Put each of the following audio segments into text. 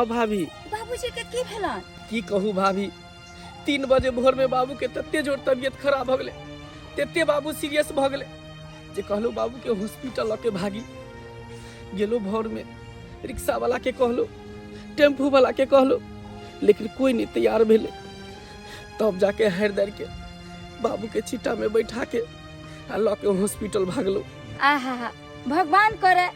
हाँ भाभी। बाबूजी के की भेलन? की कहू भाभी, 3 बजे भोर में बाबू के तत्ते जोर तबियत खराब भ गेले, तत्ते बाबू सीरियस भ गेले जे कहलो बाबू के हॉस्पिटल लके भागी गेलो। भोर में रिक्शा वाला के कहलो, टेम्पू वाला के कहलो, लेकिन कोई नहीं तैयार भेले। तब जाके हैरदर के बाबू के चिट्टा में बैठा के लके हॉस्पिटल भागलो। आहा, भगवान करे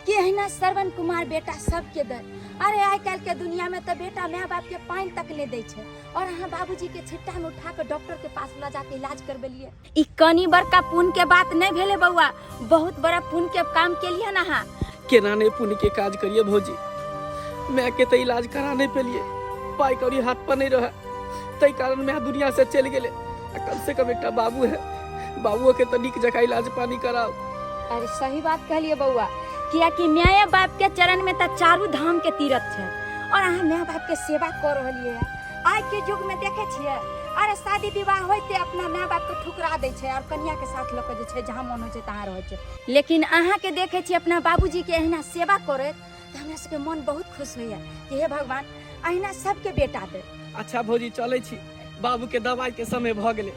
कि अहिना श्रवण कुमार बेटा सबके दे। अरे आइ काल के दुनिया में तो बेटा माँ बाप के पानी तक ले दे छे, और अहाँ बाबूजी के छिट्टा में उठा के डॉक्टर के पास ले जाके इलाज करबेलिए। ई कनी बड़का पुण्य के बात नहीं भेले बउआ, बहुत बड़ा पुण्य के काम के लिए ना। हाँ केना ने पुण्य के काज करिए भौजी, मैं के तो इलाज करा नहीं पेलिए, पाई कौड़ी हाथ पर नहीं रहा, तई कारण मैं दुनिया से चल गेले। कम से कम एक बाबू है, बाबुओ के तो निक जगह इलाज पानी कराओ। अरे सही बात कहलिए बउआ, किया कि माय बाप के चरण में तो चारू धाम के तीर्थ है, और अहाँ माय बाप के सेवा कर रही है। आज के युग में देखे छिए, अरे शादी विवाह होते अपना माय बाप के ठुकरा दे छे और कन्या के साथ लोग जे छे जहां मन हो छे तहां रहे छे। लेकिन अहाँ के देखे छी अपना बाबूजी के अहिना सेवा करे तो हमरा सबके मन बहुत खुश होइए कि हे भगवान अहिना सबके बेटा दे। अच्छा भौजी चले छी, बाबू के दवाई के समय भ गेले,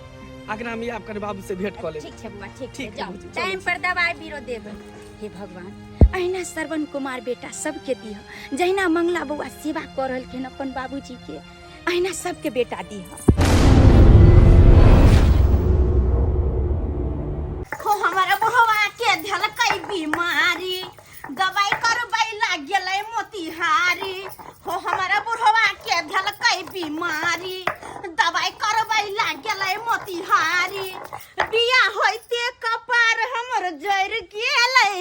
अगना में आप कर बाबू से भेंट कर ले। ठीक है बुआ, ठीक है, ठीक जाओ है, टाइम पर दवाई बीरो देबे। हे भगवान अहिना श्रवण कुमार बेटा सबके दिह, जहिना मंगला बउआ सेवा कर रहलखिन अपन बाबूजी के, अहिना सबके बेटा दिह। हो हमारा बुढ़वा के धलकई बीमारी, दवाई करबई लाग गेलै मोतिहारी। हो हमारा बुढ़वा के धलकई बीमारी, दवाई करबई लाग गेलै मोतिहारी। बिया होइते कपार हमर जर गेलै,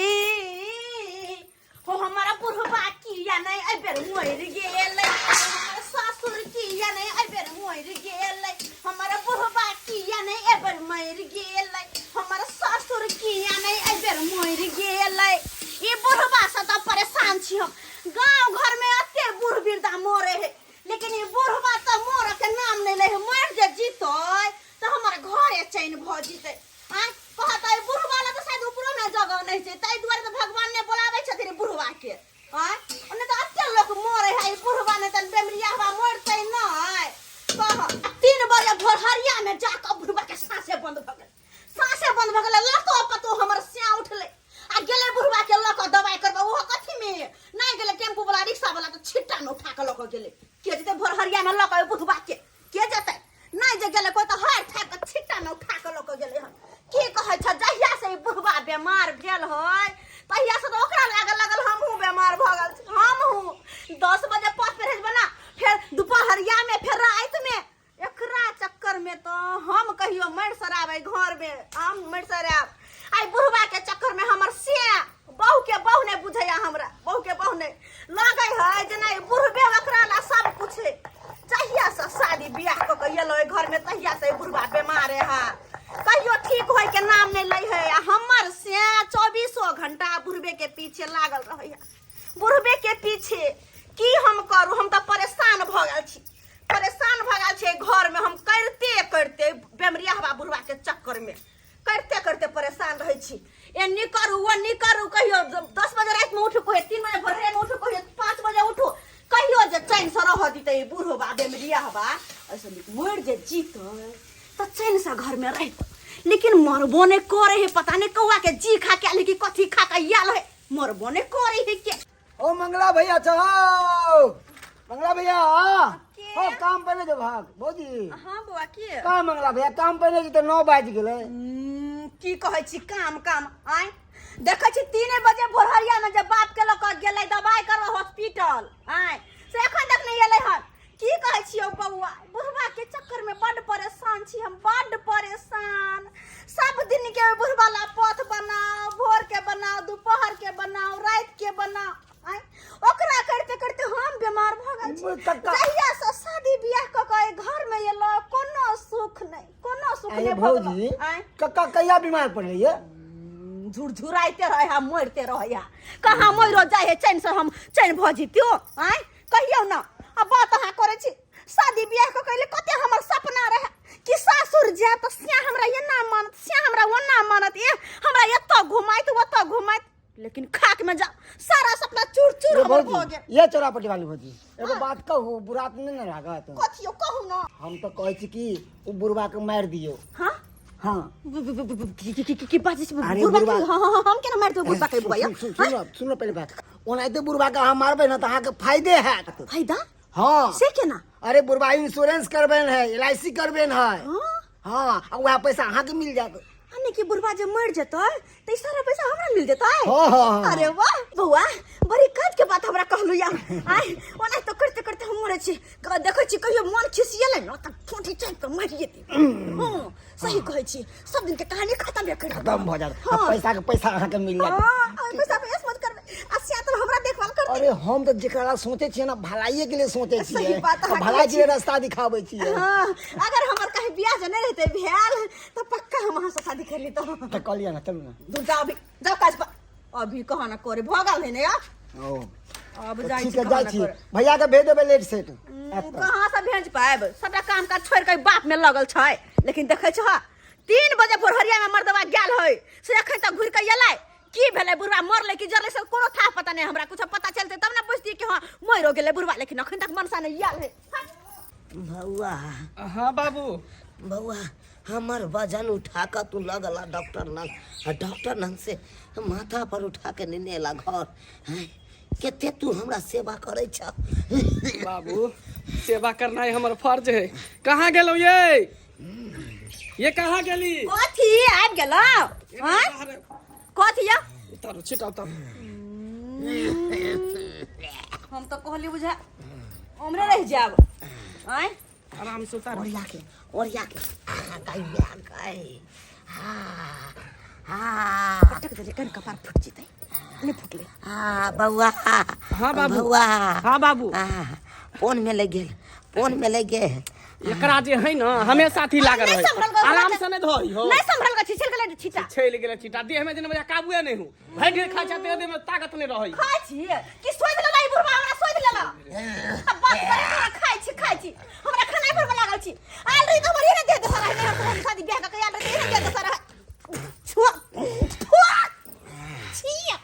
हो हमारा बुढ़वा किया नहीं अबेर मर गेलै। हमारा ससुर किया नहीं अबेर मर गेलै, हमारा बुढ़वा किया नहीं अबेर मर गेलै, हमारा ससुर किया नहीं अबेर मर गेलै। ई बुढ़वा से तो परेशान छी हम। गांव घर में अते बूढ़ वृद्धा मरे है, लेकिन ई बुढ़वा तो मोर के नाम नहीं ले है। मर जे जीतै तो हमारे घरे चैन भ जीतै। आ कहत है बुढ़वा ला तो शायद ऊपरो ना जगह नहीं छै, तै दुआरे तो भगवान ने बुलावे छथिन बुढ़वा के। आ ओने तो अते लोग मरे है, ई बुढ़वा ने त बेमरियावा मरतै नै। कह 3 बजे भोरहरिया में जाके बुढ़वा के सांसे बंद भ गेल, सांसे बंद भ गेल। लतो पतो हमर सिया उठले आ गेले बुढ़वा के लक दवाई करबा। ओहो कथी में नहीं गेले, टेम्पू वाला रिक्शा वाला तो छिट्टा न उठा के लक गेले। के जते भोरहरिया में लक बुढ़वा के जते नहीं जे गेले कोई तो हाथ ठाक के छिट्टा न उठा के लक गेले हन। की कहै छ जहिया से बुढ़वा बीमार भेल है तहिया से तो ओकरा लागल हमहू बीमार भ गेल छी। हमहू 10 बजे पथ पे बना, फिर दोपहरिया में, फिर रात में, एकरा चक्कर में तो हम कहियो मर सराबे घर में, हम मर सराब। आई बुढ़वा के चक्कर में हमर से बहू के बहू ने बुझैया, हमरा बहू के बहू ने लागे है जे नहीं बुढ़बे ओकरा ला सब कुछ है। जहिया से शादी बियाह क के एलो घर में तहिया से बुढ़वा बीमार है, कहियो ठीक होय के नाम नहीं लै है। हमर से 24 घंटा बुढ़बे के पीछे लागल रहैया। बुढ़बे के पीछे की हम करू, हम तो परेशान भ गेल छी, परेशान भ गेल छी। घर में हम करते करते बेमरिया हवा बुढ़वा के चक्कर में करते करते परेशान रहे छी। एन्नी करू ओन्नी करू, कहियो 10 बजे रात में उठू, कहियो 3 बजे भोर में उठू, कहियो 5 बजे उठू, कहियो जे चैन से रह दीते बूढ़ो बा बेमरिया हवा। ऐसे मर जे जीत तो चैन से घर में रह, लेकिन मरबो ने करे है। पता नहीं कौआ के जी खा के लेकिन कथी खा के याल है, मरबो ने करे है के। ओ मंगला भैया चलो, मंगला भैया हो काम पहले जो भाग भौजी। हां बुआ के का मंगला भैया काम पहले तो 9 बज गेले। की कहै छी काम काम आइ देखै छी 3 बजे भोरहरिया में जब बाप के लोग गेलै दवाई करवा हॉस्पिटल, आइ से एखन तक नहीं एलै हन। की कहै छी ओ बउआ, बुढ़वा के चक्कर में बड़ परेशान छी हम, बड़ परेशान। सब दिन के बुढ़वा ला पथ बनाओ, भोर के बनाओ, दोपहर के बनाओ, रात के बनाओ, आइ ओकरा करते करते हम बीमार भ गेल छी। जहिया से शादी बियाह क के घर में एलो कोनो सुख नहीं, कोनो सुख नहीं भौजी। कक्का कहिया बीमार पड़ले ये? झुरझुराइते रहे हम, मरते रहे या। कहाँ मरो जाए है चैन से हम चैन भ जितियो, आइ कहियो ना। अब बात अहाँ करे छी शादी बियाह क कइले कते हमर सपना रहे कि सासुर जाए त सिया हमरा ये ना मानत, सिया हमरा वो ना मानत, ए हमरा एत घुमाइत ओत घुमाइत, लेकिन खाक में जा सारा सपना चूर चूर हमर भो भौजी गेल ये चौरापट्टी वाली भौजी एगो बात कहू बुरा तो नहीं ना लागत कथियो कहू ना हम तो कहै छी कि उ बुढ़वा के मार दियो हां हाँ की बात छै अरे बुढ़बा बुढ़बा- हां हम केना मार दो बुढ़बा के बुआ सुनो पहले बात ओनाहिते बुढ़वा के अहाँ मारबै ना तो अहाँ के फायदे हैत फायदा हाँ से केना अरे बुढ़वा इंश्योरेंस करबेन है LIC करबेन है हां हाँ आ वह पैसा अहाँ के मिल जात अन्ने की बुढ़बा जे मर जतै त सारा पैसा हमरा मिल जतै हाँ हाँ अरे वाह बउआ बड़ी काज के बात हमरा कहलु या आय ओना तो करते करते हम मरे छी देखै छी कहियो मन खिसियले न त ठोठी चाट के मर जेती हां सही कहै छी सब दिन के कहानी खत्म भे कर खत्म भ जात आ पैसा के पैसा अहाँ के मिल जात हां पैसा पे ऐस मत करबे असिया तो हमरा देखभाल कर अरे हम तो जेकरा सोचे छिए ना भलाइए के लिए सोचे सही छिए बात अहाँ भलाई कहै के रास्ता दिखाबै छिए हां अगर हमर कहीं बियाह जे नहीं रहते भेल तो पक्का हम अहाँ से शादी कर ली तो तो कलिया ना चलू ना दूर अभी जाओ काज पर अभी कहा ना करे भगल है ने यार ओ अब जाई ठीक छी है कहा जाई ना छी करे भैया के भेज देबै लेट सेट कहाँ से भेज पाएब सबटा काम काज छोड़ के बाप में लगल छै लेकिन देखे छ 3 बजे भोरहरिया में मर्दवा गेल है से एखन तक घुर के एलै की भेलै बुढ़वा मरले कि जरले से कोनो था पता नहीं हमरा कुछ पता चलते तब ना बुझती कि हां मरो गेलै बुढ़वा लेकिन एखन तक मनसा नहीं आयल है बउआ हाँ बाबू बउआ हमर वजन उठा कर तू लगला डॉक्टर नंग डॉक्टर नंग से माथा पर उठा के नेला घर हैं? केते तू हमरा सेवा करे छ बाबू सेवा करना है हमारा फर्ज है कहाँ गेलो ये कहाँ गेली कथी आबि गेलो हां कथी या उतारो छिटा उतारो हम तो कहली बुझा हमरे रह जाब हैं आराम से उतारो ओरिया के गाय ब्याह गाय पटक दे कन कपार फुट जेतै नहीं फुटले बउआ हाँ बाबू बउआ हाँ बाबू फोन में लग गेल एकरा जे है ना हमेशा थी लागल नहीं रहे संभल गो, आराम से नहीं धोई हो नहीं संभल के छिछल गेलै छिटा छेल गेले छिटा देह में दिन बजा काबुए नहीं हूं भर ढेर खा जाते देह में ताकत नहीं रही खाइ छी कि सोइद लेला ई बुढ़वा हमरा सोइद लेला अब बात करे तो खाइ छी हमरा खाना पर लागल छी आल रही तो बड़ी ने दे दे सारा मेरा तो शादी ब्याह का आल रही दे दे सारा छुआ छिया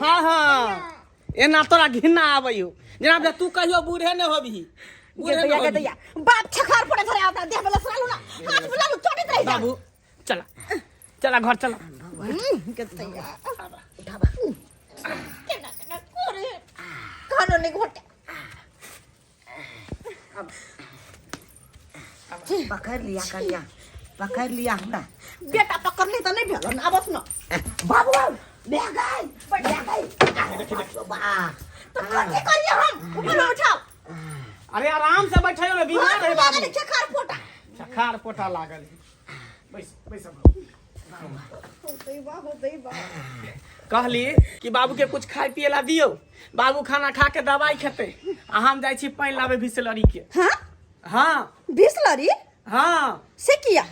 हाँ हाँ एना तोरा घिन्ना आबै हो जनाब तू कहियो बूढ़े नहीं होबी के दैया बाप छखार पड़े धरे आता देह बेला सरालू ना हाथ बुलालू चोटी रह जा बाबू चला चला घर चला के दैया उठाबा केना केना करे खानो नहीं घोटे पकड़ लिया हमरा बेटा पकड़ ले तो नहीं भेलो ना बस ना बाबू ले गई तो कथी करिए हम ऊपर उठाओ अरे आराम से बैठे हो ना बीमार है बाबू छखार पोटा चखार पोटा लागल है बैस बैस होतई बा कहली कि बाबू के कुछ खाए पिए ला दियो बाबू खाना खा के दवाई खेते आ हम जाई छी पानी लावे बिसलरी के हां हाँ बिसलरी हाँ से किया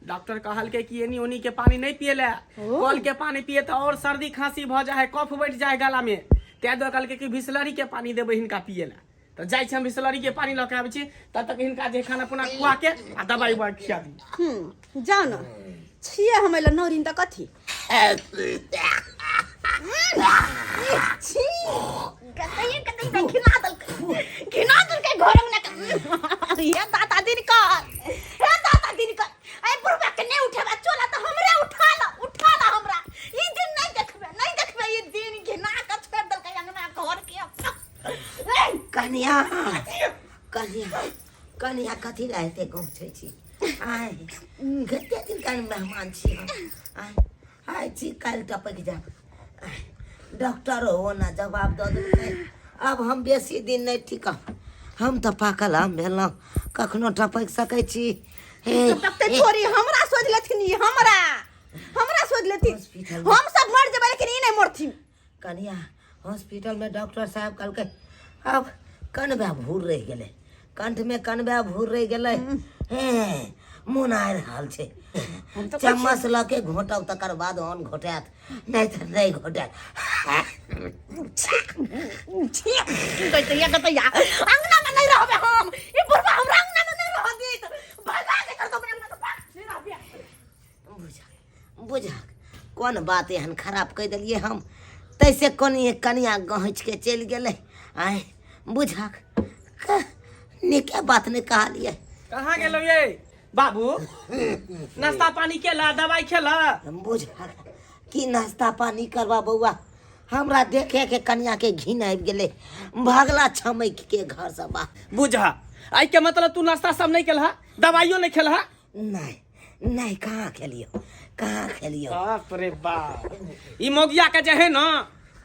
डॉक्टर कहल के कि एनी ओनी के पानी नहीं पिए ले कल के पानी पिए तो और सर्दी खांसी भ जाए कफ बैठ जाए गला में तै दो कहल के कि बिसलरी के पानी देबे हिनका पिए ला तो जाई छी हम बिसलरी के पानी लके आबै छी तब तक हिनका जे खाना पुना खुआ के आ दवाई उवाई खिया दी जाओ ना छिए हमेला नौरिन त कथी छी कतई घिना दल के घर में ना ये दादा दिन का हे दादा दिन का ए बुढ़वा के नहीं उठेबा चला तो हमरे उठा ला हमरा ई दिन नहीं देखबे ई दिन घिना के छोड़ दल के अंगना घर के कनिया कथी रहते पहुँचे छी आय कते दिन का मेहमान छी आय छी काल टपक जा डॉक्टर हो ना जवाब दऽ देलकै अब हम बेसी दिन नहीं ठीक हम तो पाकल हम भेलहुँ कखनो टपक सकै छी तब ते छोरी हमरा सोच लेथिन हमरा सोच लेथिन हम सब मर जेबै लेकिन ई नहीं मरथिन कनिया हॉस्पिटल में डॉक्टर साहब कहलकै अब कनबा भूर रह गेलै कंठ में कनबा भूर रह गेलै मुँह आ रहल छै चम्मच लऽ के घोटब तकर बाद अन्न घोटात नहीं तो नहीं घोटात अंगना में नहीं रहबे हम ई बुढ़वा हमरा अंगना में नहीं रह दी भगा दे कर तो अंगना में बात नहीं रहबे बुझा कौन बात एहन खराब कह दिलिए हम तै कैसे कनिया गहच के चल गए आए बुझक निके बात ने कहा लिए कहाँ गेलो ये बाबू नाश्ता पानी केला दवाई खेला बुझक की नाश्ता पानी करवा बउआ हमरा देखे के कन्या के घिन आबि गेले भागला छमक के घर से बा बुझा आई के मतलब तू नाश्ता सब नहीं केलहा दवाइयो नहीं खेलहा नहीं नहीं कहाँ खेलियो बाप रे बाप ई मोगिया के जे है ना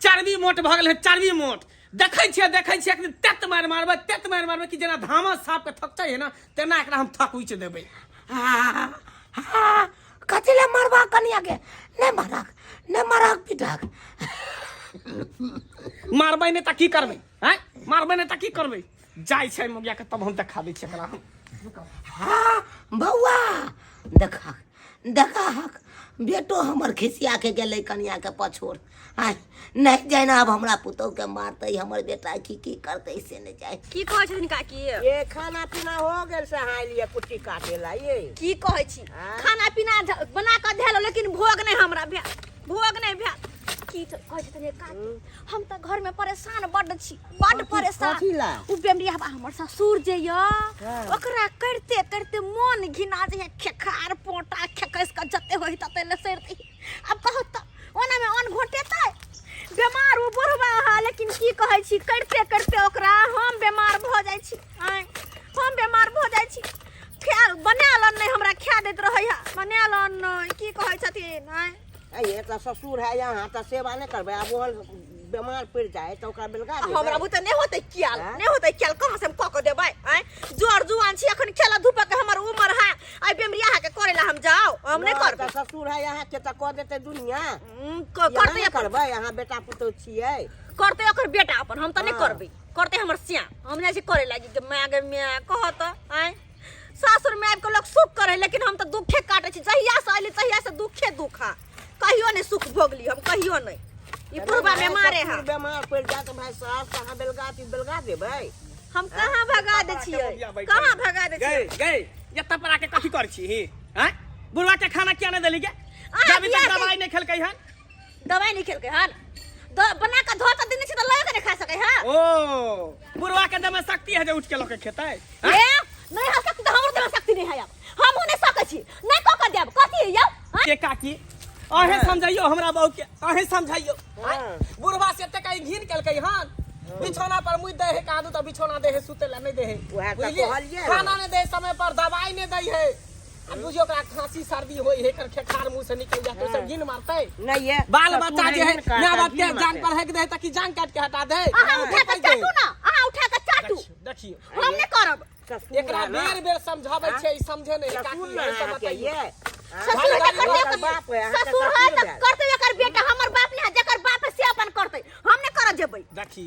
चर्बी मोट भ गेल है चर्बी मोट देखै छियै एक दिन तेत मार मारबै कि जेना धामा साफ के थकचै है ना तेना एकरा हम थक उइच देबै कथिले मारबा कन्या के ने मारक पिटक मारबै नहीं त की करबै हैं मारबै नहीं त की करबै जाय छै मोगिया के तब हम देखा दै छी एकरा हम बउआ देखा बेटो हमर खिसिया के गेले कन्या के पछोड़ आय नहीं जाए ना अब हमरा पुतौ के मारते हमर बेटा की करते से नहीं जाए की कहै छथिन काकी ये खाना पीना हो गेल से हां लिए कुट्टी काटे ला ये की कहै छी खाना पीना बना के धेलो लेकिन भोग नहीं हमरा भोग नहीं भे की कहै छथिन काकी हम त घर में परेशान बड्ड छी बड्ड परेशान उ बेमरिया बा हमर ससुर जे य ओकरा करते करते मन घिना जे खेखार पोटा खेकस के जते होई तते ले सरती अब कहत त ओना में अन घोटेतै बीमार उ बुढ़वा हा लेकिन की कहै छी करते करते ओकरा हम बीमार भ जाय छी हम बीमार भ जाय छी ख्याल बनाल नहीं हमरा खा देत रहै है बनाल नहीं की कहै छथिन ये तो ससुर है यहाँ तो सेवा नहीं करबे अब वो बीमार पड़ जाए तो ओकरा बेलगा देबै हमरा बुते नहीं होतै ख्याल कहां से हम क के देबै जोर जुआन छी अखन खेला धूपा के हमर उम्र है आई बेमरिया के करेला हम जाओ हम नहीं करबै तो ससुर है यहाँ के तो क देते दुनिया करते करबै यहाँ बेटा पुतौ छियै करते ओकर बेटा अपन हम त नहीं करबै करते हमर सिया हम नहीं छी करे लागी के मां गे मैं कहत सासुर में आब के लोग सुख करे लेकिन हम त दुखे काटे छी जहिया से आइली तहिया से दुखा कहियो नहीं सुख भोगली हम कहियो नहीं ई बुढ़वा में मारे है बीमार पड़ जाए तो भाई साहब कहाँ बेलगा देबै हम कहाँ भगा दे छियै कहाँ भगा दे छियै गए ये तपरा के कथि कर छी हैं बुढ़वा के खाना किया नहीं देली के जब तक दवाई नहीं खेलकै हन दवाई नहीं खेलकै हन बना के धो त दिन छी त लगे नहीं खा सकै है ओ बुढ़वा के दम में शक्ति है जे उठ के लोग खेतै ए नहीं हो सकती हमर दम में शक्ति नहीं है हम नहीं सकै छी नहीं क के देब कथि यौ के काकी अहे समझाइयो हमरा बहू के अहे समझाइयो बुढ़वा से तक घिन केलकै हन बिछौना पर मुइ दे है कादू त बिछौना दे है सुते ला नहीं दे है खाना नहीं दे समय पर दवाई नहीं दे है अब बुझियो का खांसी सर्दी होई है कर खेखार मुंह से निकल जाते सब घिन मारते नहीं है बाल बच्चा जे है मां बाप के जान पर है दे ताकि जान काट के हटा दे उठा के चाटू ना उठा के चाटू देखियो हम नहीं करब एकरा बेर समझाबै छै समझे नहीं काकी ये ससुर है त करते एकर बेटा हमर बाप ने जेकर बाप से अपन करते हम ने कर जेबै देखी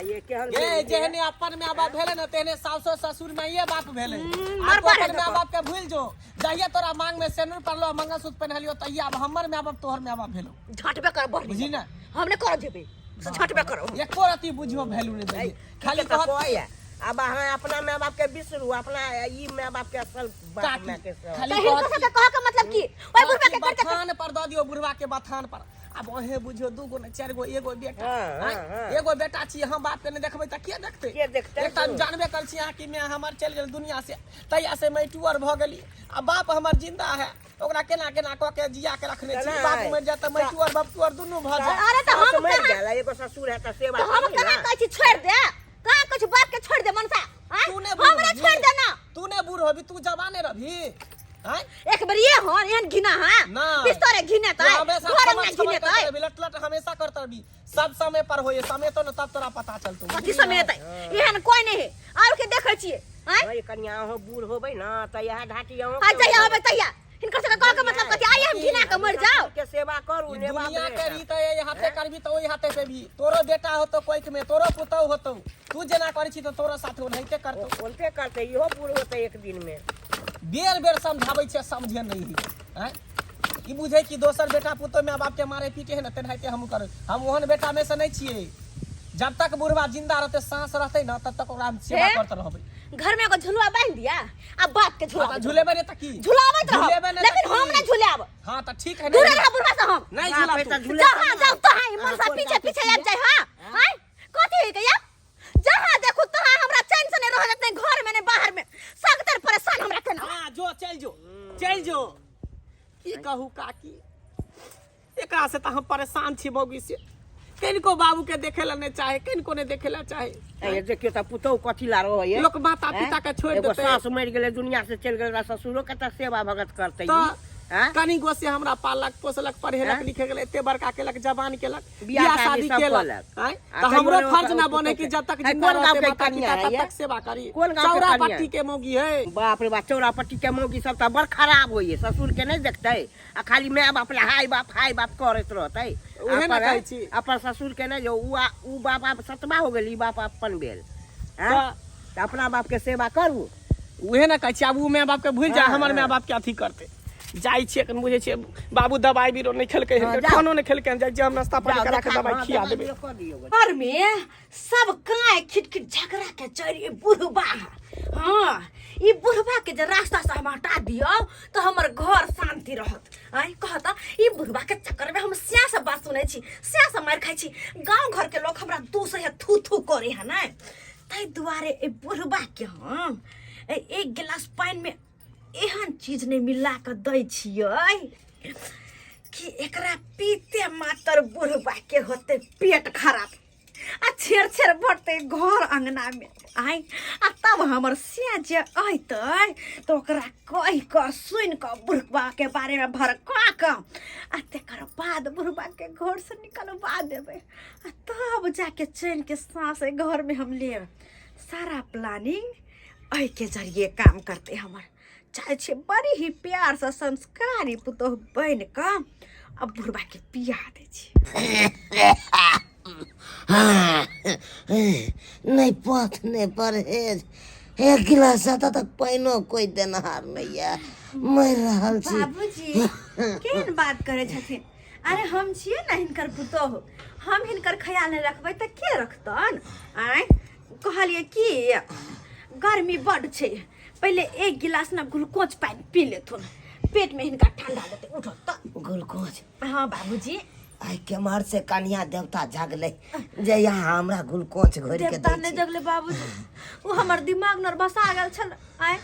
ये केहन ये जेहने अपन मां बाप भेले न तेने सासो ससुर में ये बाप भेले मरबा अपन मां बाप के भूल जो जहिया तोरा मांग में सेनुर पड़लो मंगलसूत्र पहनलियो तहिया अब हमर मां बाप तोहर मां बाप भेलो झटबे कर बढ़ बुझी ना हम ने कर जेबै झटबे करो एको रति बुझियो वैल्यू नहीं दे खाली कहत अब हाँ अपना माँ बाप के बिसरू अपना ई माँ बाप के असल बाप में के खाली तो कह के मतलब की ओए बुढ़वा के करते बथान पर द दियो बुढ़वा के बथान पर अब ओहे बुझियो दूगो ने चार गो एगो बेटा एगो बेटा छी हम बाप के ने देखबै त के देखते एक टाइम जानबे कर छी कि मैं हमर चल गेल दुनिया से तैया से मैं टूअर भ गेली अब बाप हमर जिंदा है ओकरा केना क के जिया के रखने छी बाप मर जात मैं टूअर बाप टूअर दुनु भ जाए अरे त हम मर गेला एगो ससुर है त सेवा हम कहां कहै छी छोड़ दे कहां कुछ बाप के छोड़ दे मनसा हमरा छोड़ दे ना तूने बूढ़ होबी तू जवाने रहबी हैं एक बार ये हो एहन घिना है बिस्तर घिने त घर में घिने त लट हमेशा करत रहबी सब समय पर होए समय तो न तब तोरा पता चलतो कथि समय त एहन कोई नहीं है और के देखै छियै भाई कन्या हो बूढ़ होबै न त यह ढाटी हो आ जइया होबै तइया हिनकर से कह के मतलब कथि आइ हम घिना के मर जाओ के सेवा करू नेवा दुनिया के रीत है यहाँ पे करबी तो ओही हाथे पे भी तोरो बेटा हो तो कोई में तोरो पुतौ होतो तू जेना करै छी तो तोरो साथ ओनहिते करतो बोलते करते इहो बूढ़ होते एक दिन में बेर समझाबै छै समझे नहीं है ई बुझे कि दोसर बेटा पुतो मां बाप के मारे पीटे है न तेनाहिते हम कर हम ओहन बेटा में से नहीं छिए जब तक बुढ़वा जिंदा रहते सांस रहते न तब तक ओकरा सेवा करते रहबै घर में एगो झुलवा बांध दिया अब बाप के झुलवा झूले बने तकी झुलावत रहो झूले बने लेकिन तकी। हम ना झुलाब हां त ठीक है दूर रह बुढ़वा से हम नहीं झूला तू। जहां जाओ तो हां मन सा पीछे पीछे आ जाए हां हां कथी है या जहां देखो तहां हमरा चैन से नहीं रह जाते घर में नहीं बाहर में सगतर परेशान हमरा के ना हां जो चल जो की कहू काकी एकरा से त हम परेशान छी बौगी से किनको बाबू के देखेला नहीं चाहे किनको नहीं देखेला चाहे ए देखियो त पुतौ कथी ला रहो ये लोग माता पिता के छोड़ एगो देते सास मर गेले दुनिया से चल गेल ससुरो के त सेवा भगत करते तो हैं कनी गो से हमरा पालक पोसलक पढ़ेलक हैं? लिखे गेले एते बड़का केलक जवान केलक बियाह बियाह शादी शादी सब केलक केलक। हैं? आ तो कहियो हमरो ने फर्ज ओकर ना पुतौ बने के- कि जब तक है, जिंदा कौन गाँव रहते के माता कन्या पिता है तब ये? तक सेवा करी कौन गाँव के चौरा कन्या पट्टी है? के मौगी है बाप रे बाप चौरापट्टी के मौगी सब त बड़ खराब होइए ससुर के नहीं देखते आ खाली माय बाप ला हाय बाप करत रहते उहे ना कहै छी। अपन ससुर के नहीं जो उ बाप आप सतबा हो गेल ई बाप अपन भेल हैं? त अपना बाप के सेवा करू उहे ना कहै छी अब उ माय बाप के भूल जा हाँ, हमर हाँ। माय बाप के अथी करते जाई छिए कन बुझे छिए बाबू दवाई बीरो नहीं खेलके हाँ, है जाओ। खानो नहीं खेलके जाई जे हम नाश्ता पानी जाओ, करा के देखा, दवाई हाँ, खिया दवाई देबे दियो, कर दियो। घर में सब काय खिटखिट झगड़ा के चढ़ी बुढ़बा हाँ ई बुढ़बा के जे रास्ता से हम हटा दियो तो हमर घर शांति रहत आई कहता ई बुढ़बा के चक्कर में हम स्या से बात सुनै छी स्या से मार खाइ छी गांव घर के लोग हमरा दू से थू थू करे है ना तै दुआरे ए बुढ़बा के हम एक गिलास पानी में एहन चीज नहीं मिला के दै छियै कि एकरा पीते मातर बुढ़बा के होते पेट खराब आ छेड़ बढ़ते घर अंगना में आई आ तब हमर सिया जे अइतै तो ओकरा कहि क सुन क बुढ़बा के बारे में भड़का क आ तेकर बाद बुढ़बा के घर से निकलवा देबै आ तब जाके चैन के सांस घर में हम लेब सारा प्लानिंग एहि के जरिए काम करते हमर चाहे छे बड़ी ही प्यार से संस्कारी पुतोह बन क अब बुढ़बा के बियाह दे छी नहीं पथ नहीं परहेज एक गिलास आता तक पाइनो कोई देनहार नहीं है मर रहल छी बाबूजी केहन बात करे छथिन अरे हम छिए ना हिनकर पुतोह हम हिनकर ख्याल नहीं रखबै त के रखतन आय कहलिए कि गर्मी बड छै पहले एक गिलास ना ग्लूकोज पानी पी लेथुन पेट में हिनका ठंडा देते उठो त ग्लूकोज हाँ बाबूजी आई के मार से कन्या देवता जागले जे यहाँ हमरा ग्लूकोज घोर के देवता दै ने छी जगले बाबूजी वो हमर दिमाग नर बसा गेल छल आय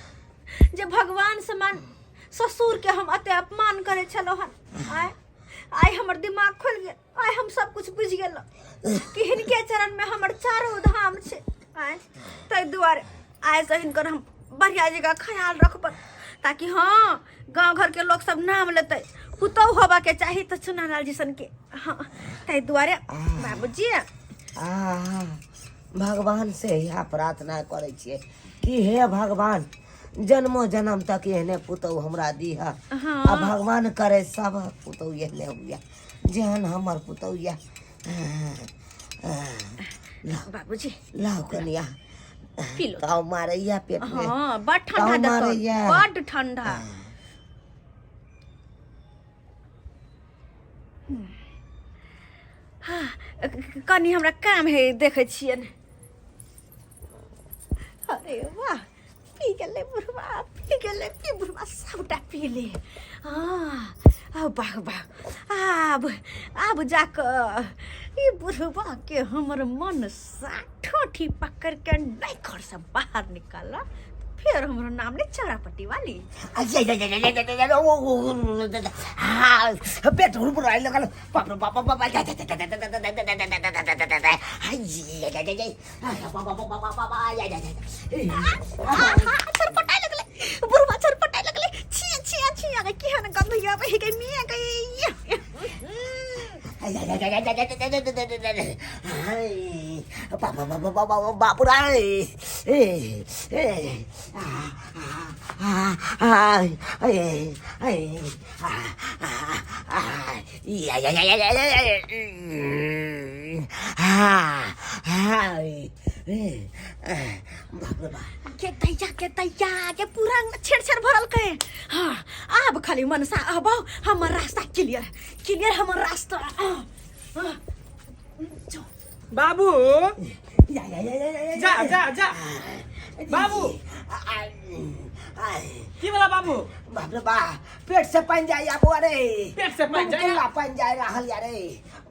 जे भगवान समान ससुर के हम अते अपमान करे छलो हन आय आय हमर दिमाग खुल गेल आय हम सब कुछ बुझ गेल कि हिनके चरण में हमर चारों धाम छै आय तै दुआरे आय से हिनकर हम बढ़िया जगह ख्याल रखब ताकि हाँ गांव घर के लोग सब नाम लेते पुतौ होबा के चाही तो चुनालाल जिसन के हाँ तै दुआरे बाबूजी भगवान से यह प्रार्थना करे छिए कि हे भगवान जन्मो जन्म तक एहने पुतौ हमरा दीहा हाँ। आ भगवान करे सब पुतौ एहने हुआ जेहन हमर पुतौ या बाबूजी लाओ कनिया पी लो ताव मारैया पेट में हाँ बड़ ठंडा ताव देतो मारैया बड़ ठंडा हाँ कनी हमरा काम है देखे छियन अरे वाह पी गेले बुढ़वा पी बुढ़वा सबटा पी ले हाँ अब अब जाकर ये बुढ़वा के हमर मन साठोठी पकड़ के नहीं घर से बाहर निकाला फिर हमारा नाम नहीं चौरापट्टी वाली पेट हुड़बुड़ाई लगल बाप रे बाप बाप छरपटाई लगले बुढ़वा छरपटाई लगले छिया छिया छिया के केहन गंधइया बहि गई मिया गई के दैया के पूरा छेड़ भरल के हाँ अब खाली मनसा अब हमर रास्ता क्लियर हमर रास्ता बाबू जा जा जा बाबू आय, आय, की वाला बाबू बाप रे बा पेट से पानी जाए या बुआ रे पेट से पानी जाए? पानी जाए रहल या रे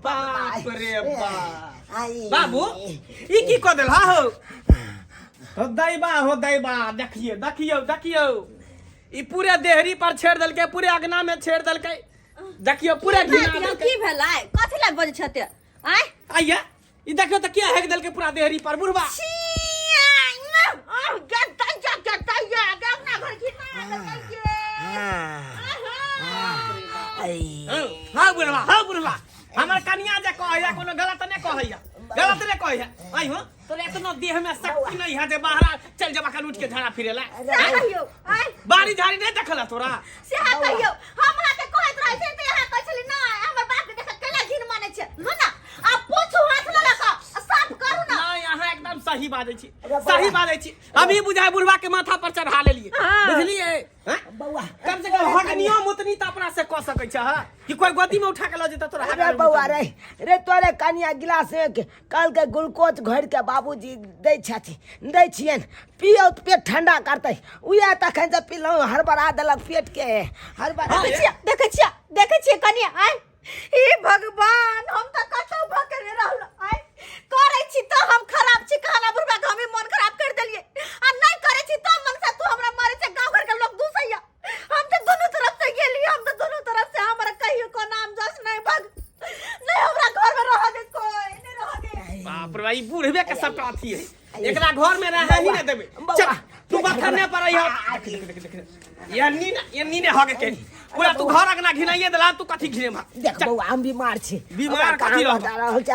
बाप रे बाप आई बाबू ई की क देल हा हो दैबा देखिए ई पूरे देहरी पर छेड़ देलकै पूरे अगना में छेड़ देलकै देखियो पूरे घिना देलकै की भेलै कथि ला बजै छते आय आइया ई देखियो त क्या हेक देलकै पूरा देहरी पर बुढ़वा हाँ बुढ़वा हमर कनिया जे कहैया कोनो गलत नहीं कहैया आई हो तोरे इतना देह में शक्ति नहीं है जे बाहर चल जबा का लूट के झाड़ा फिरेला बारी झाड़ी नहीं देखला तोरा से कहियो हमरा के कहत रहै छै त यहाँ कहै छली ना हमर बाप के देख केला घिन माने छै हो ना आ पोछू हाथ लगा के साफ करू ना नहीं यहाँ एकदम सही बाजै छी अभी बुझाय बुढ़वा के माथा पर चढ़ा लेलिए बुझलिए बउआ कम से कम हगनियो मुतनी त अपना से क सकै छ कि कोई गोदी में उठा के ल जेता तोरा अरे बउआ रे तोरे कनिया गिलास में कल के ग्लूकोज घोर के बाबूजी दै छियन पियो तो पेट ठंडा करते उया तखन से पिलौ हड़बड़ा देलक पेट के हड़बड़ा देखै छियै कनिया आय हे भगवान हम त कतौ भकरे रहल आय करै छी त हम खराब छी खाना बुढ़बा के हमें मन खराब कर देलिए आ नहीं करै छी त मन से तू हमरा मारे छै गांव घर के लोग दूसैया हम त दोनों तरफ से गेली हम त दोनों तरफ से हमरा कहियो को नाम जस नहीं भग नहीं हमरा घर में रह दे कोई नहीं रह दे बाप रे भाई बूढ़वे के सबटा अथी है एकरा घर में रह ही नहीं देबे चल तू बखरने पर रही यन्नी ने हगे के पूरा तू घर अगना घिनाइए देला तू कथी घिने मा देख बउआ हम बीमार छी बीमार कथी रह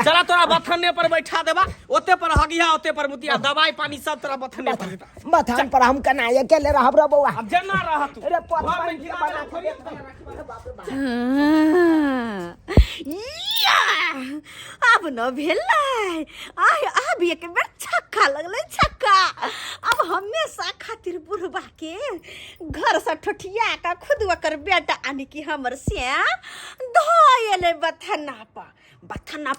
चला तोरा बथरने पर बैठा देबा ओते पर हगिया ओते पर मुतिया दवाई पानी सब तोरा बथरने पर देता बथान पर हम कना अकेले रहब रे बउआ अब जना रह तू अरे पथ घर पर में घिना देला थोड़ी अब न भेलै आय अब एक बेर छक्का लगलै छक्का अब हमेशा खातिर बुढ़बा के घर से ठठिया का खुद ओकर बेटा आनी कि हमर श्याम धोएले बथन्ना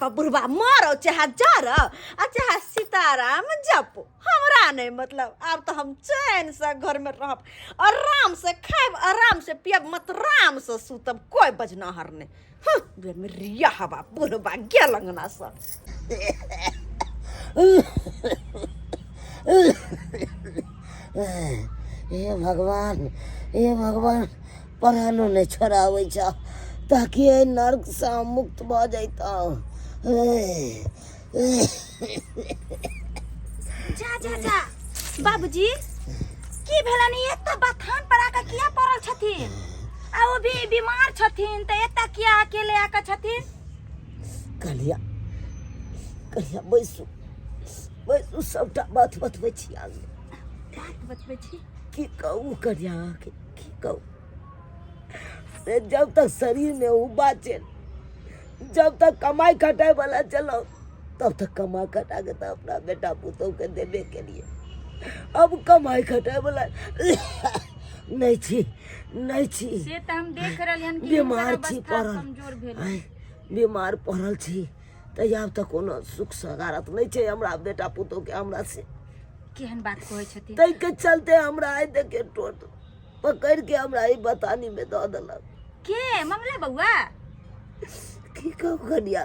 पर बुढ़बा मारो चाहे जारो आ चाहे सीताराम जपो हमरा नहीं मतलब अब तो हम चैन से घर में रहब आराम से खाएब आराम से पियब मत राम से सुतब कोई बजनाहर नहीं बेर में रिया हवा बुढ़बा गेल अंगना से हे भगवान प्राणो नहीं छोड़ाबै छ ताकि एहि नर्क से मुक्त भ जैतौ जा बाबूजी की भेलन एत बथान पर आके किया पड़ल छथिन आ वो भी बीमार छथिन त एत किया अकेले आके छथिन कलिया बैसू सबटा बात बतबै छी आगे बात बतबै छी की कहू करिया की कहू जब तक शरीर में उबा चल जब तक कमाई खटाई वाला चलो तब तक कमाई खटा के तो अपना बेटा पुतों के देवे के लिए अब कमाई खटाई वाला नहीं छी से त हम देख रहलियन कि बीमार छी पड़ल कमजोर भेल बीमार पड़ल छी त आब तक कोनो सुख सगारत नहीं छै हमरा बेटा पुतों के हमरा से केहन बात कहै छथिन तै के चलते हमरा आइ देखे टोट पकड़ के हमरा ई बतानी में द देलक के मंगला बउआ की कहू कनिया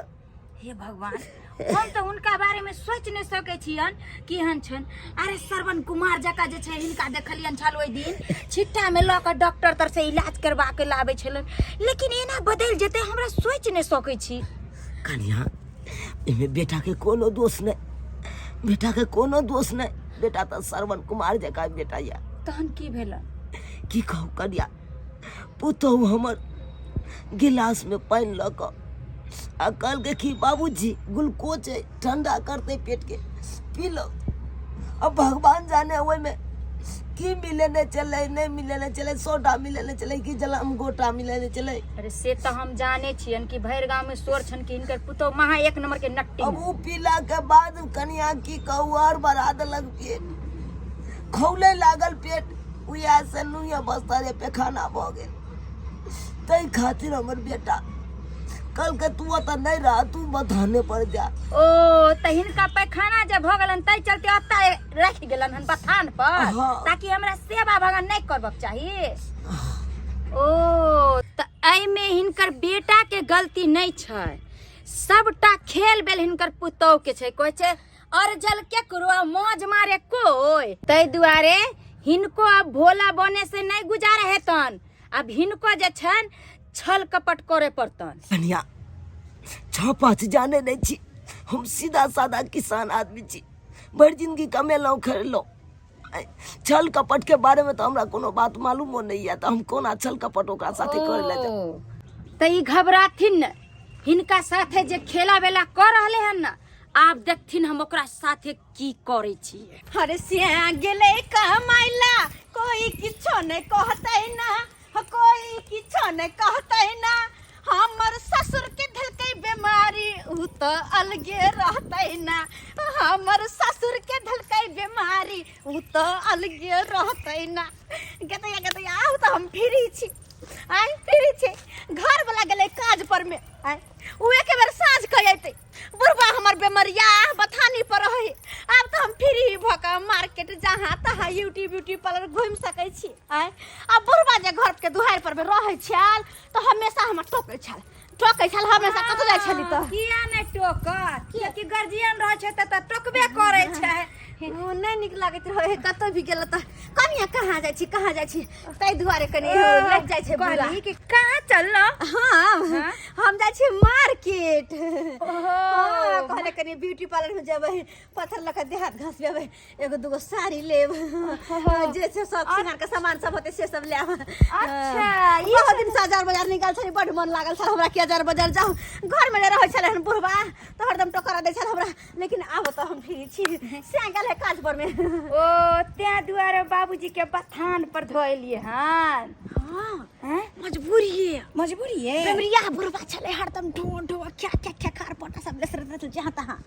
हे भगवान हम तो उनका बारे में सोच नहीं सके छियन केहन छन अरे श्रवण कुमार जका जे छै हिनका देखलियन छल ओइ दिन छिट्टा में ल के डॉक्टर तर से इलाज करवा के लाबै छलन लेकिन एना बदल जेते हमरा सोच नहीं सके छी कनिया एमे बेटा के कोनो दोष नहीं बेटा तो श्रवण कुमार जका बेटा या तहन की भेल की कहू कनिया पुतहु हमर गिलास में पानी ल क आ कहल के कि बाबूजी ग्लूकोज है ठंडा करते पेट के पी लो अब भगवान जाने ओहि में की मिले ने चले नहीं मिले ने चले सोडा मिले ने चले कि जलम गोटा मिले ने चले अरे से तो हम जाने छियन कि भैर गांव में शोर छन कि इनकर पुतो महा एक नंबर के नट्टी अब वो पीला के बाद कनिया की कहू और बढ़ा देलक पेट खौले लागल पेट उया से नुया बस्ता रे पेखाना भ गेल तै खातिर हमर बेटा कल के तू तो नहीं रहा, तू बथाने पड़ जा। ओ त हिनका पैखाना जब भ गेलन तै चलते अत्ता रख गेलन हन बथान पर हाँ। ताकि हमरा सेवा भगन नहीं करबक चाहिए। ओ त एहि में हिनकर बेटा के गलती नहीं छै, सबटा खेल बेल हिनकर पुतौ के छै। कोइ छै अरजल के करो मौज मारे कोई, तै दुआरे हिनको अब भोला बने से नहीं गुजारा हेतन। अब हिनको जे छन छल कपट करे पड़तन। कन्या 6-5 जाने नहीं छी, हम सीधा साधा किसान आदमी छी, बड़ जिंदगी कमेलौं खरलौं। छल कपट के बारे में तो हमरा कोनो बात मालूमो नहीं है, तो हम कोना छल कपट ओकरा साथे करे ले जाऊ। त ई घबराथिन न, हिनका साथे जे खेला बेला कर रहले हन न, आप देखथिन हम ओकरा साथे की करे छिए। अरे सिया गेले कमाइला, कोई किछो नहीं कहते ना, कोई किछो नहीं कहते ना। हमर ससुर के धलकै बीमारी, उ तो अलगे रहते ना। हमर ससुर के धलकै बीमारी, उ तो अलगे रहते ना। गतया आउ तो हम फ्री छी, आई फ्री छी। घर वाला गेले काज पर में, आई उ एक बेर साँझ कह अइते, बुढ़बा हमर बेमरिया बथानी पर रहे। अब तो हम फ्री भ के मार्केट जहाँ तहाँ ब्यूटी पार्लर घूम सकै छी। आई अब बुढ़बा जे घर के दुहार पर में रहे छल तो हमेशा हम टोकै छल हमेशा कत जाय छली त किया नहीं टोकत, कियाकि गार्जियन रहे छै त टोकबे करे छै। उ नहीं निक लागत रहे, कत भी गेल त कनिया कहाँ जाय छी तै दुआरे कनी लग जाय छै बुढ़ा। कहली कि कहाँ चललो? हाँ हम जाय छी मार्केट। कहले कनी ब्यूटी पार्लर में जेबै, पत्थर लख देहात घास लेबै, एगो दूगो साड़ी लेब, जे से सब सिंगार के सामान सब होते से सब लेब। अच्छा, ई बहुत दिन से हजार बाजार निकाल छली, बड मन लागल छल हमरा कि हजार बाजार जाऊ। घर में रहे छले हन बुढ़बा तो हरदम टोकरा दै छल हमरा, लेकिन आब तो हम फ्री छी, से गेल है काज पर में। ओ ते दुआरे बाबूजी के बथान पर धोइलिए हन। हां मजबूरी है बेमरिया बुढ़बा छले हरदम ढों क्या खार पटा सब लेसर जहाँ तहाँ।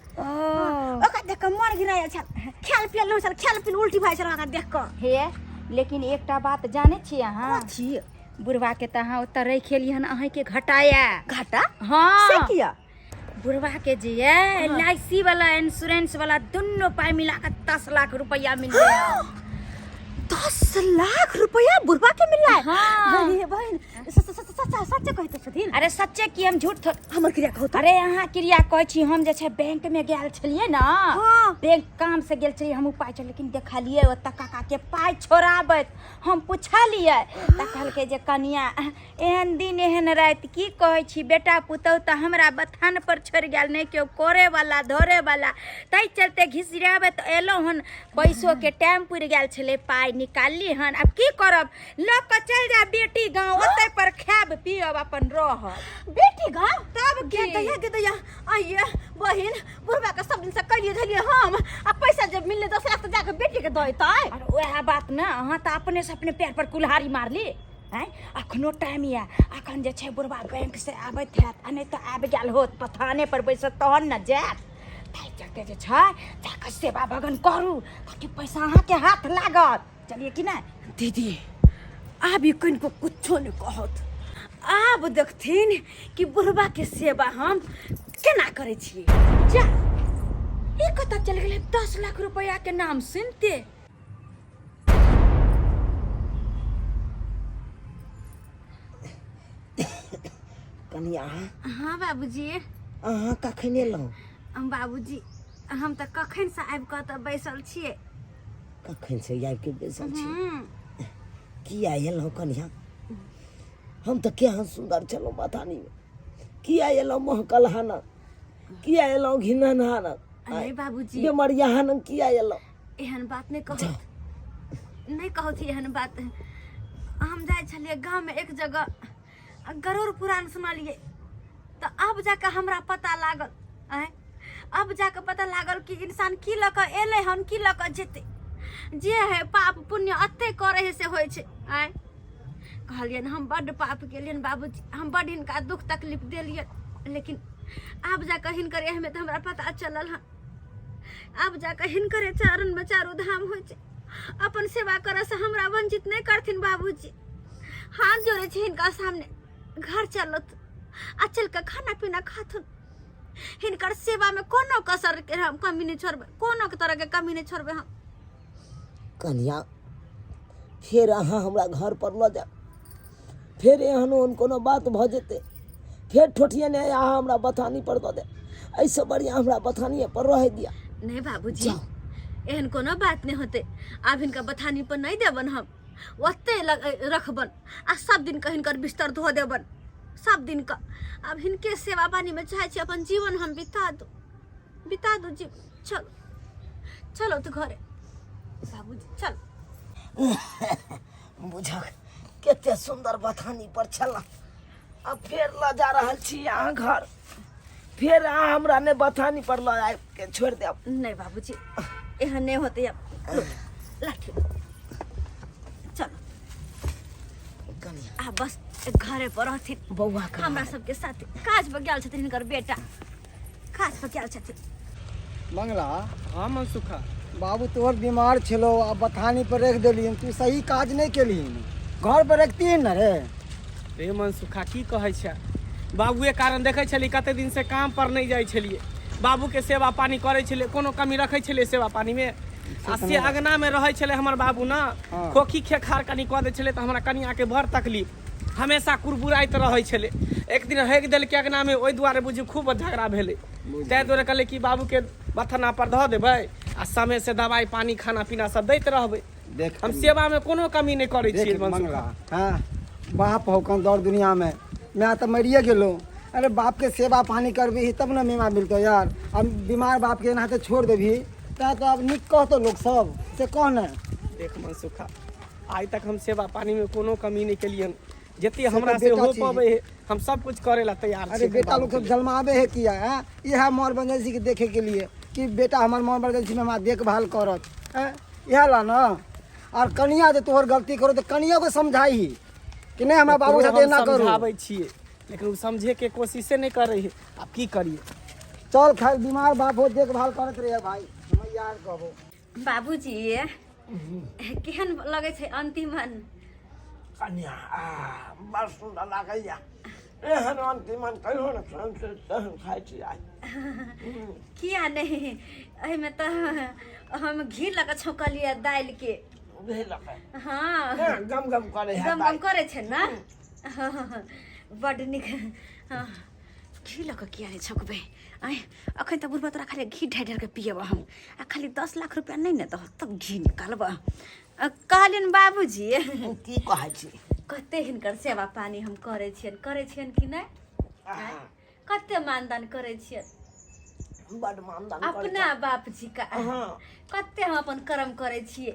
ओका देख के मन गिराय छल, खेल पियल न छल, खेल पिल उल्टी भाई छल ओका देख के। हे लेकिन एकटा बात जाने छी अहाँ, छी बुढ़वा के तहाँ ओतऽ रख खेली हन अहाँ के घटाया घाटा हाँ से किया। बुढ़वा के जे है LIC वाला इंश्योरेंस वाला दोनों पाई मिला के 10 लाख रुपया मिल गया। 10 लाख रुपया बुढ़बा के मिला है? हाँ। अरे बहन सच्चे कहते छथिन? अरे सच्चे की हम झूठ हमर क्रिया कहत। अरे अहाँ क्रिया कहै छी, हम जे छै बैंक में गेल छलिए ना, हाँ। बैंक काम से गेल छलिए, हम पाई लेकिन देखलिए ओतऽ काका के पाई छोड़ाबैत, हम पूछलिए त कहलकै जे कनिया एहन दिन एहन रात की कहै छी, बेटा पुतौ त हमरा बथान पर छोड़ गेल, नहीं केओ करे वाला धरे वाला, तै चलते घिसिराबे त एलो हन, पैसो के टाइम पुर गेल छले, पाई निकालली हन, अब की करब, लोग के चल जा बेटी गांव, ओतै पर खाब पियब अपन रह। बेटी गांव तब के दैया आइए बहन बुढ़बा के सब दिन से कलिए धलिए हम, आ पैसा जब मिलले 10 लाख तो जाके बेटी के देतै। और वह बात ना, अहाँ तो अपने से अपने पैर पर कुल्हाड़ी मारली हैं। अखनो टाइम या, अखन जे छै बुढ़बा बैंक से आबैत हैत, आ नहीं तो आबि गेल होत पथाने पर बैसत तहन न जायत। ताहि चलते जे छै जाके सेवा भगन करू ताकि पैसा अहाँ के हाथ लागत। चलिए कि नहीं दीदी आब कनिको कुछो नहीं कहत, आब देखथिन कि बुढ़बा के सेवा हम केना करे छिए। जा ये कतऽ चल गेलै 10 लाख रुपया के नाम सुनते। कनिया हाँ बाबूजी। अहाँ कखन एलहुँ? बाबूजी हम तो कखन से आबि कऽ तऽ बैसल छिए। कखन से आबि के बैसल छी? किया एलहुँ कनिया? हम तो केहन सुंदर छलहुँ बथानी में, किया एलहुँ महकल हानक, किया एलहुँ घिनन हानक, नहीं बाबूजी बेमरिया हानक, किया एलहुँ? एहन बात नहीं कहत, नहीं कहत एहन बात। हम जाए छलिए गाँव में एक जगह गरुड़ पुराण सुनलिए, तो अब जाकर हमरा पता लागल, अब जाकर पता लागल कि इंसान की लऽ कऽ एलै हन, की लऽ कऽ जेतै, जे है पाप पुण्य अत्ते करे है से होइ छै। कहलियन हम बड्ड पाप केलियन बाबूजी, हम बड्ड हिनका दुख तकलीफ देलियन, लेकिन अब जाकर हिनकर एहमे तो हमरा पता चलल हन। अब जाकर हिनकर चरण में चारू धाम होइ छै, अपन सेवा करे से हमरा वंचित नहीं करथिन बाबूजी। हाथ जोड़े छै हिनका सामने, घर चलत आ चल के खाना पीना खाथुन। हिनकर सेवा में कोनो कसर के हम कमी नहीं छोड़बे, कोनो के तरह के कमी नहीं छोड़बे हम। कन्या फिर अहाँ हमरा घर पर ल जाए, फिर एहन ओहन कोनो बात भ जेतै, फिर ठोठिए ने अहाँ हमरा बथानी पर दऽ दे। ऐसे बढ़िया हमरा बथानिए पर रह दिया। नहीं बाबूजी, एहन कोनो बात नहीं होते। अब हिनका बथानी पर नहीं देबन हम, ओते रखबन आ सब दिन का हिनकर बिस्तर धो देबन, सब दिन का। अब हिनके सेवा पानी में चाहे छी अपन जीवन हम बिता दो जी। चलो चलो तो घरे बाबूजी, चलो। बुझक केते सुंदर बथानी पर छला, अब फिर ल जा रहल छी अहाँ घर, फिर अहाँ हमरा ने बथानी पर ल आबि के छोड़ देब। नहीं बाबूजी, एहन नहीं होते। अब लाठी चलो कन्या आ बस घरे पर रहथिन बौआ का हमरा सबके साथ। काज पर गेल छथिन हिनकर बेटा, काज पर गेल छथिन। मंगला हाँ मनसुखा, बाबू तोहर बीमार छलो आ बथानी पर रख देलिन, तू सही काज नहीं केलिन, घर पर रखतीन न रे। रे मनसुखा की कहै छै, बाबुए कारण देखै छली कते दिन से काम पर नहीं जाइ छलिए, बाबू के सेवा पानी करै छलिए, कोनो कमी रखै छलिए सेवा पानी में। आ से अगना में रहै छले हमर बाबू ना, खोखी खेखार कनी कऽ दै छले त हमरा कनिया के बड़ तकलीफ, हमेशा कुरबुराइत रहै छले। एक दिन हैग देलकै अगना में, ओहि दुआरे बुझी खूब झगड़ा भेलै। ताहि दुआरे कहले कि बाबू के बथना पर धऽ देबै आ समय से दवाई पानी खाना पीना सब दैत रहबै। देख हम सेवा में कोनो कमी नहीं करै छियै देख मंगला, मनसुखा। हाँ बाप हो कौन दौड़ दुनिया में, मैं तो मरिए गेलो। अरे बाप के सेवा पानी करबी तब ना मेवा मिलतो यार। अब बीमार बाप के नाते छोड़ देबी तो अब निक कहतो लोग सब से कौन है। देख मनसुखा, आज तक हम सेवा पानी में कोनो कमी नहीं केलियन, जते से हमरा तो से बेटा हो चीज पावे है हम सब कुछ करे ला तैयार अरे छी। बेटा लोग सब जलमावे है किया है, यह मोर बंजसी के देखे के लिए कि बेटा हमार मोर बंजसी में हमारा देखभाल करत है, यह ला ना। और कनिया जो तोहर गलती करो तो कनिया को समझाई कि नहीं हमारा बाबू साथे ना करो। समझाबै छियै लेकिन उ समझे के कोशिशे नहीं करे है, अब की करिए। चल खैर बीमार बाप हो देखभाल करत रहे भाई, हम यार कहबो। बाबूजी केहन लगे छै अंतिमन? कन्या बड़ सुंदर लागैया, एहन अंतिमन कहियो न सहन खाइ छी आइ। किया नहीं, एहिमे तो हम घी लगा छौंकलिए दालि के। हाँ गम गम करे है गम गम करे छै ना, बड निक। हाँ, घी लगा किया नहीं छौंकबे? आइ अखन तो बुढ़बा तोरा खाली घी ढार ढार के पियब हम, आ खाली 10 लाख रुपया नहीं न दह तब घी निकालब। कहलिन बाबूजी की कहै छी, कते हिनकर सेवा पानी हम करे छियन कि नहीं? कते मानदान करे छियन बड मानदान अपना बाप जी का। हाँ। कते हम अपन कर्म करे छिए,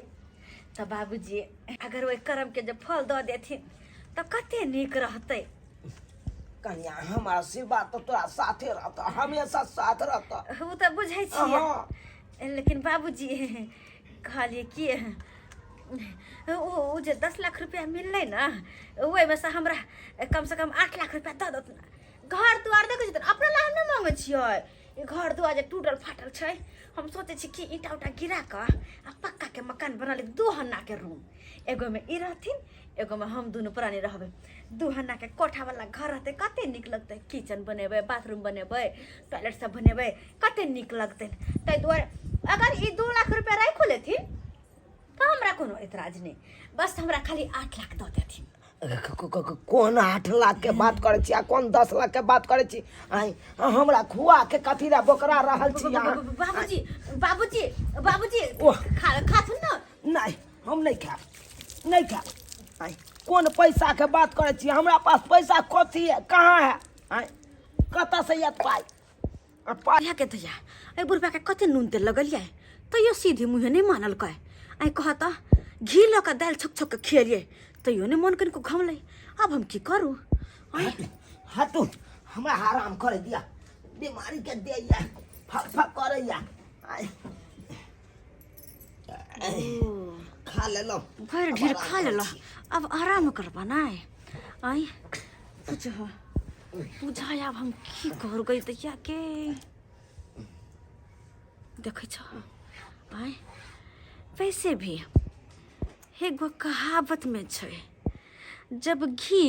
तो बाबूजी अगर वही कर्म के जब फल दऽ देथिन तो कते नीक रहते। कन्या हमारा आशीर्वाद तो तोरा साथे रहता, हमेशा साथ रहता। वो तो बुझे छिए, लेकिन बाबूजी कहलिए कि ओ जे 10 लाख रुपया मिललै ना, ओहि में से हमरा कम से कम 8 लाख रुपया दऽ दत ना। घर दुआर देखै छी अपना ला हम नहीं मांगे छियै, घर दुआर जे टूटल फाटल छै, हम सोचे छी कि ईटा उटा गिरा कऽ आ पक्का के मकान बना ले, 2 हन्ना के रूम, एगो में ई रहथिन एगो में हम दुनू प्राणी रहबै। 2 हन्ना के कोठा वाला घर रहते, कते नीक लगते, किचन बनेबै, बाथरूम बनेबै, टॉयलेट सब बनेबै, कते नीक लगते। ताहि दुआरे अगर ई 2 लाख रुपया राखो लेथिन तो हमरा कोनो एतराज नहीं, बस हमरा खाली 8 लाख दऽ देथिन। कौन 8 लाख के बात करे छी आ कौन 10 लाख के बात करे छी? आई हमरा खुआ के कथी ला बोकरा रहल छी? बाबूजी बाबूजी बाबूजी खाथुन ना? नहीं हम नहीं खाब। आई कौन पैसा के बात करे छी? हमरा पास पैसा कथी है, कहाँ है? आई कत से यत पाई के दैया ए बुढ़बा के कते नून तेल लगलिए, तैयो सीधी मुँहे नहीं मानल कहे। आई कहता घी ल के दालि छक छक के खियलिए, तैयो नहीं मन कनिको घमलै। अब हम की करूँ? हटू हमरा आराम करे दिया, बीमारी के दिया फक फक करे या। आई खा ले लो, भर ढेर खा लेला, अब आराम करबा नहीं। आई बुझाय अब हम की कर गई दैया के देखे छ। आई वैसे भी एगो कहावत में छै, जब घी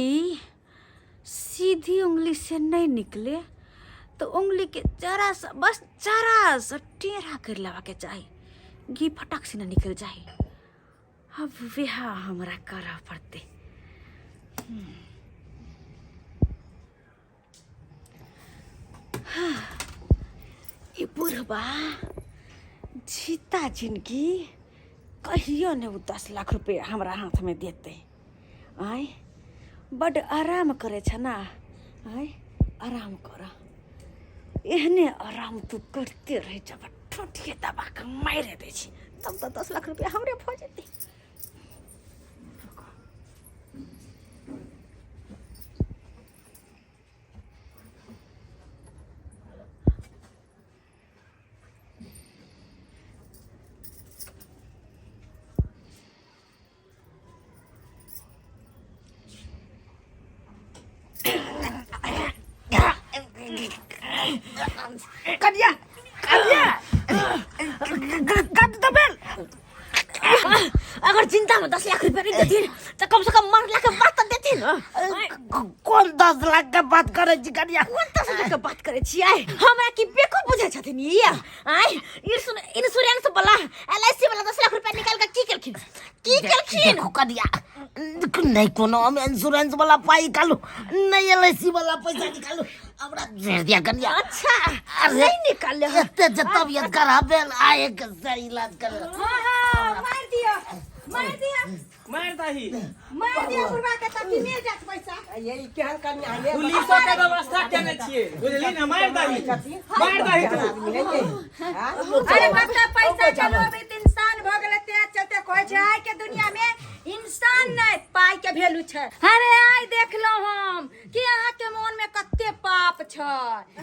सीधी उंगली से नहीं निकले तो उंगली के जरा सा बस जरा सा टेढ़ा कर लेवा के चाहिए, घी फटक से न निकल जाए। अब वह हमरा करा पड़ते। ये बुढ़बा जीता जिंदगी कहियो ने वो 10 लाख रुपए हमरा हाथ में देते। आय बड़ आराम करे छ ना, आय आराम कर, एहने आराम तू करते रह। जब ठोठिए दबा के मारे दे छी तब तो 10 लाख रुपया हमरे भऽ जेतै। कन्या कन्या काट दबेल। अगर चिंता में 10 लाख रुपया नहीं देती तो कम से कम मरला के बात तो देती ना। कौन 10 लाख के बात करे छी कन्या? कौन 10 लाख के बात करे छी? आय हमरा की बेको बुझे छथिन ये? आय इंश्योरेंस वाला LIC वाला 10 लाख रुपया निकाल के की केलखिन? कन्या नहीं कोनो हम इंश्योरेंस वाला पाई कालू, नहीं LIC वाला पैसा निकालू, हमरा भेज दिया कन्या। अच्छा अरे नहीं निकाले हो। एते जे तबियत खराब भेल आए के सही इलाज कर। हां मार दियो मार दही बुढ़वा के ताकि मिल जात पैसा। यही केहन कन्या ये पुलिसों के व्यवस्था केने छिए, बुझली ना? मार दही अरे बच्चा पैसा चलो अभी इंसान भ गेले ते चलते कहै छै आइ के दुनिया में इंसान नहीं पाई के वैल्यू छै। अरे आइ देखलो हम कि अहाँ के मन में कते पाप छै,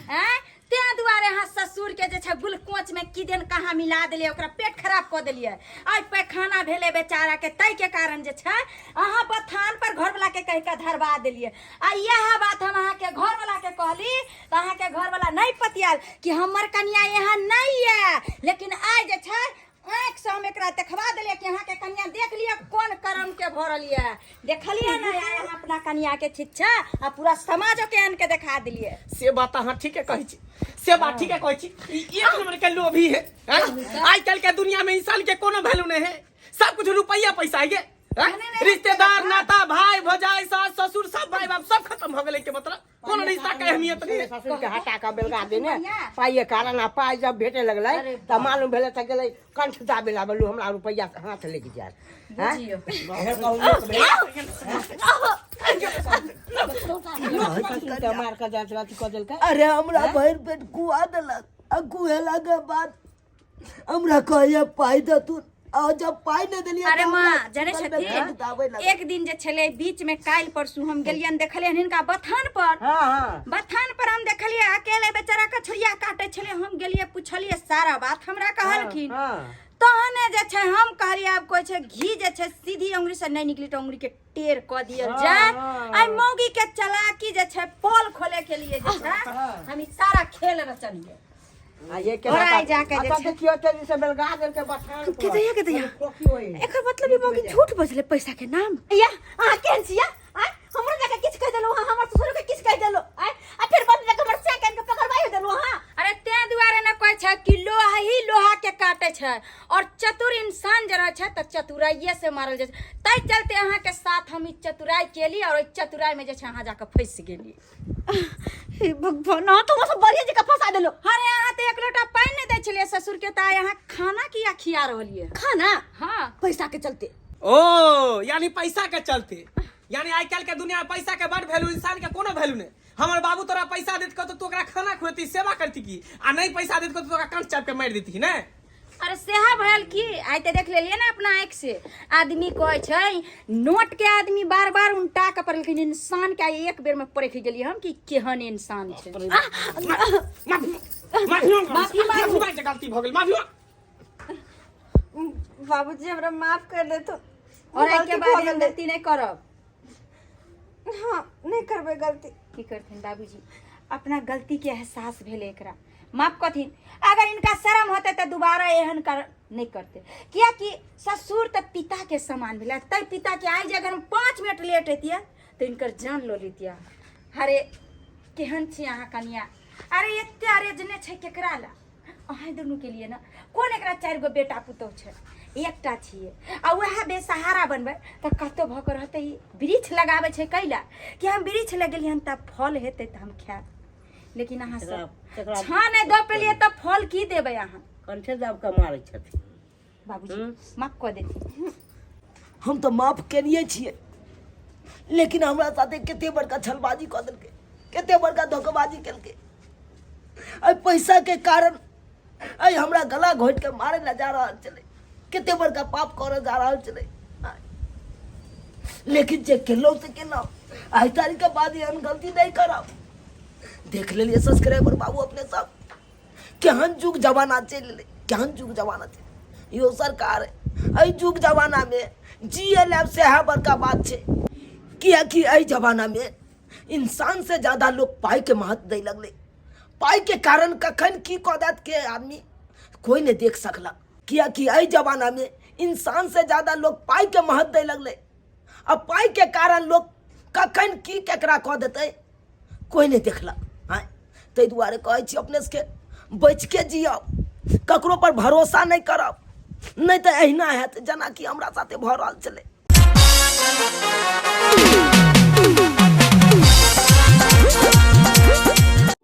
हैं ते दुआरे अहाँ ससुर के जे छै गुलकोच में की दिन कहाँ मिला देलिए, ओकरा पेट खराब क देलिए। आज पैखाना भेले बेचारा के, तै के कारण जे छै अहाँ बथान पर घर वाला के कह के धरवा देलिए। आ यह बात हम अहाँ के घर वाला के कहली तो अहाँ के घर वाला नहीं पतियाल कि हमर कन्या यहाँ नहीं है। लेकिन आज जे छै आँख से हम एकरा देखवा देलिए कि अहाँ के कन्या देख लिया कौन कर्म के भरल है। देखलिए ना आय हम अपना कन्या के शिक्षा आ पूरा समाज के आन के दिखा दिलिए। से बात अहाँ ठीके कहै छी, से बात ठीके कहै छी। ई एक नंबर के लोभी है। आज कल के दुनिया में इंसान के कोनो वैल्यू नहीं है, सब कुछ रुपया पैसा है। रिश्तेदार नाता भाई भौजाई सास ससुर सब भाई बाप सब खत्म हो गेले के मतलब कोनो रिश्ता के अहमियत नहीं है। ससुर के हटा के बेलगा देने पाइए कारण आ पाई जब भेटे लगलै त मालूम भेले त गेलै कंठ दाबे ला बोलू हमरा रुपया हाथ लेके जाए। मार के जात रात क देलकै। अरे हमरा भर पेट कुआ देलक, आ कुएला के बाद हमरा कहया पाई द तू, और जब पाई न देलिए। अरे माँ जाने छथिन एक दिन जे छले बीच में काल परसू हम गेलियन देखलियन हिनका बथान पर। बथान पर हम देखलिए अकेले बेचारा के छुरिया काटे छले। हम गेलिए पूछलिए सारा बात, हमरा कहलखिन तहने जे छै हम कहलिए आब कोइ छै घी जे छै सीधी उंगली से नहीं निकली तो उंगली के टेर क दियल जाए। आई मौगी के चालाकी जे छै पोल खोले के लिए जे छै हम ई सारा खेल रचलिए। आ ये के और जाके जे छै देखियो तेजी से बेलगा देल के बथान के दैया एकर मतलब ई मौगी झूठ बजले पैसा के नाम। या आ केन छिया आ हमरा जाके किछ कह देलो, हमर ससुर के किछ कह देलो आ फिर बाद जाके हमर से के पकड़वाई देलो। हां अरे ते दुआरे न कहै छै कि लोहा ही लोहा के काटे छै और चतुर इंसान जे रहै छै त चतुराइये से मारल जाय छै। तै चलते अहाँ के साथ हम ई चतुराई केली और ई चतुराई में जे छै अहाँ जाके फंस गेली। हे भगवान तो बस बढ़िया जगह फंसा देलो। अरे अहाँ त एक लोटा पानी नहीं दै छलिए ससुर के, त अहाँ खाना किया खिया रहलिए? खाना हां पैसा के चलते। ओ यानी पैसा के चलते, यानी आज कल के दुनिया में पैसा के बड़ वैल्यू, इंसान के कोनो वैल्यू नहीं। हमर बाबू तोरा पैसा देत को तो तू ओकरा खाना खुएती सेवा करती की, आ नहीं पैसा देत को तो तोरा कंठ चाप के मार देती ना। अरे सेहा भयल की आइ ते देख लेलिए ना अपना आँख से। आदमी कहै छै नोट के आदमी बार बार उल्टा के पड़ल, लेकिन इंसान के एक बेर में परख गेलिए हम कि केहन इंसान छै। माफी गलती भ गेल, माफी। बाबूजी हमरा माफ कर दे तो, और के बाद हम गलती नहीं करब। हाँ नहीं करबे गलती। की करथिन बाबूजी अपना गलती के एहसास भेले एकरा माफ कथिन। अगर इनका शर्म होते तो दोबारा एहन कर नहीं करते, किया कि ससुर तो पिता के समान भेला। तै पिता के आई जे अगर हम 5 मिनट लेट होतिया तो इनकर जान लो लेतिया। अरे केहन छी अहाँ कनिया? अरे एते अरेजने छै केकरा ला? अहाँ दुनू के लिए ना कोन एकरा 4 गो बेटा पुतौह छै, एकटा छिए आ वएह बेसहारा बनबै त कतो भ के रहतै। वृक्ष लगाबै छै कैला कि हम वृक्ष लगेलियन त फल हेतै त हम खाएब, लेकिन अहाँ सब छा नै द पेलिए त फल की देबै अहाँ? कंठे दाब के मारै छथिन बाबूजी माफ क देती। हम तो माफ करिए छिए, लेकिन हमरा साथे कते बड़का छलबाजी कऽ देलकै, कते बड़का धोखेबाजी केलकै। आई पैसा के कारण आई हमरा गला घोट के मारे ला जा रहल छलै, कते बड़का पाप करे जा रहल छलै। लेकिन जे केलो से केलो, आई तारीख के बाद एहन गलती नहीं करब। देख लेलिए सब्सक्राइबर बाबू अपने सब केहन जुग जमाना चल ले, केहन जुग जमाना चल। यो सरकार आई जुग जमाना में GLF से है बड़का बात है, कि आई जमाना में इंसान से ज्यादा लोग पाई के महत्व दे लगले। पाई के कारण कखन की कदत के आदमी कोई नहीं देख सकला, कि आई जमाना में इंसान से ज्यादा लोग पाई के महत्व दे लगले। अब पाई के कारण लोग कखन की केकरा कह देते कोई नहीं देखला। हाँ ताहि दुआरे कहै छी अपने के बच के जियब, ककरो पर भरोसा नहीं करब, नहीं तो अहिना हैत जेना कि हमरा साथे भऽ रहल छलै।